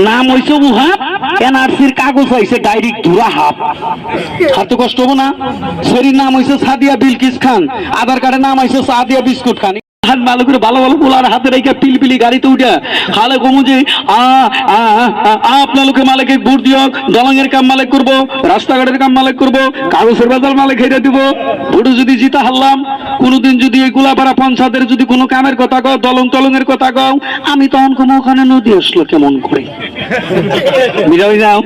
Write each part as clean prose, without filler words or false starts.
নাম হইছে উহাব, এনআরসির কাগজ হইছে ডাইরেক্ট ধুরা হাফ। হাতে কষ্ট হবো না? শরীর নাম হইছে সাদিয়া বিলকিস খান, আধার কার্ডের নাম হইছে সাদিয়া বিস্কুট খান। ভালো করে ভালো ভালো পোলার হাতে রেখে পিলপিলি গাড়িতে উঠে খালে কমু যে আপনার লোকে মালিক ভোট দিও, দলঙের কাম মালিক করবো, রাস্তাঘাটের কাম মালিক করবো, কাগজের বাজার মালিক হেরে দিব। ভোটে যদি জিতা হারলাম, কোনোদিন যদি এই গোলাপাড়া পঞ্চায়েতের যদি কোনো কামের কথা কও, দলং টলঙের কথা কও, আমি তখন কমু ওখানে নদী আসলো কেমন করে বুঝাই যাও।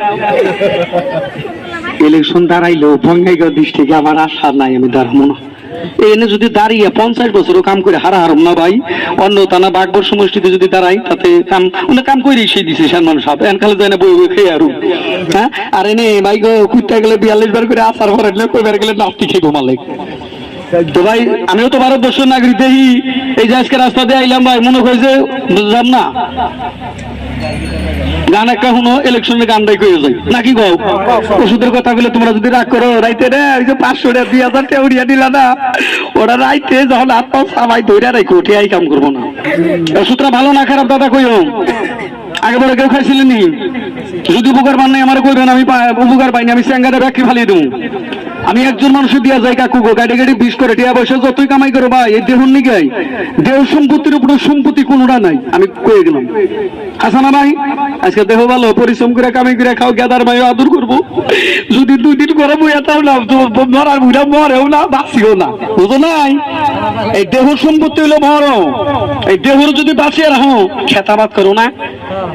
ইলেকশন দাঁড়াইলেও বঙ্গাইগাঁও ডিস্ট্রিক্টে আমার আশা নাই, আমি দাঁড়াবো না। এনে যদি দাঁড়িয়ে 50 বছরও কাম করে হারাম না ভাই। অন্য তানা বাগবর সমষ্টিতে যদি দাঁড়াই তাতে কাম করে সেই দিছে সালমান সাহেব, এন খালে যায় না বই বই খেয়ে আরু। হ্যাঁ, আর এনে ভাই গো কুত্তা গেলে 42 বার করে আসার পরে কইবার গেলে নাস্তি খেয়ে ঘুমালে। তো ভাই আমিও তো ভারতবর্ষের নাগরিক, দেখি এই যে আজকে রাস্তা দিয়ে আইলাম ভাই, মনে হয়েছে বুঝলাম না গান একটা শুনো, ইলেকশনের গানটাই করে যাই নাকি গো। ওষুধের কথা বলে তোমরা যদি রাগ করো, রাইতে রে ওই যে 500 টাকা 2000 টাকা উড়িয়া দিলা না, ওরা রাইতে যখন আত্মা সবাই ধৈর্য রেখে উঠে আই কাম করবো না। ওষুধটা ভালো না খারাপ দাদা কইও, আগে বলে কেউ খাইছিলেন নি? যদি উপকার পান নাই আমার কইবেন, আমি উপকার পাইনি, আমি স্যাঙ্গারে ব্যাখ্যা ফালিয়ে দেবো। আমি একজন মানুষের দিয়া যাই কাকু গো, গাড়ি গাড়ি 20 করে টিয়া পয়সা যতই কামাই করো ভাই, এই দেহর নিগাই দেহ সম্পত্তির উপরে সম্পত্তি কোনোটা নাই, আমি কয়ে গেলাম। হাসানা ভাই আজকে দেহ ভালো, পরিশ্রম করে কামাই করে খাও, গেদার ভাই আদর করবো। যদি 2 দিন করে বইয়াটাও না, মরার বুড়া মরেও না, বাঁচিও না, বুঝো নাই? এই দেহ সম্পত্তি হলো বড়, এই দেহর যদি বাঁচিয়ে রাখো, খেতাবাদ করো না,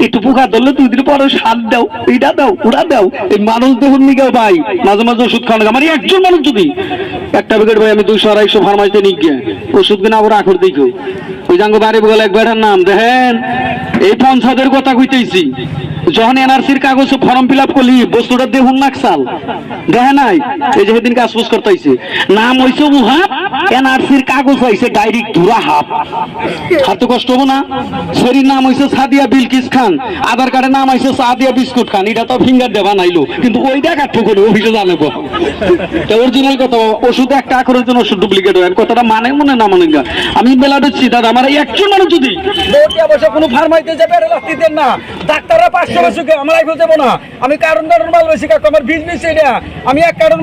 একটু পোকা ধরলে 2 দিন পরে সার দাও, এটা দাও, ওরা দাও। এই মানুষ দেহর নিগাও ভাই মাঝে মাঝে ওষুধ খাওয়ানো। আমার একজন মানুষ যদি একটা প্যাকেট ভাই আমি 200-250 ফার্মাসিতে নিয়ে গিয়ে ওষুধ কিনা আবার আখর দেখো, ওই জাঙ্গ বাড়ি বলে এক বেড়ার নাম দেখেন। এই পঞ্চায়েতের কথা কইতেছি, যখন এনআরসির কাগজ ফর্ম ফিল আপ করলি বস্তুটা দেখুন নাকসাল দেখে নাই, এই যে সেদিন কাজপুস করতেছে নাম হইছে উহাব, এনআরসির কাগজ হইছে ডাইরেক্ট ধুরা হাফ। হাতে কষ্ট হবো না? শরীর নাম হইছে সাদিয়া বিলকিস খান, আধার কার্ডের নাম হইছে সাদিয়া বিস্কুট খান। এটা তো ফিঙ্গার দেবা নাইলো, কিন্তু ওইটা কাট্টু করে অফিসে জানাবো। অরিজিনাল কথা, ওষুধ একটা আখরের জন্য ওষুধ ডুপ্লিকেট হয়, কথাটা মানে মনে না মানে। আমি বেলা দিচ্ছি দাদা, আমার একজন মানুষ যদি কোনো ফার্মাইতে যাবে না, ডাক্তাররা 500 বেশি আমার আইফেল দেবো না। আমি কারণ মাল বেশি কাকু, আমার বিজনেস এটা, আমি এক কারণ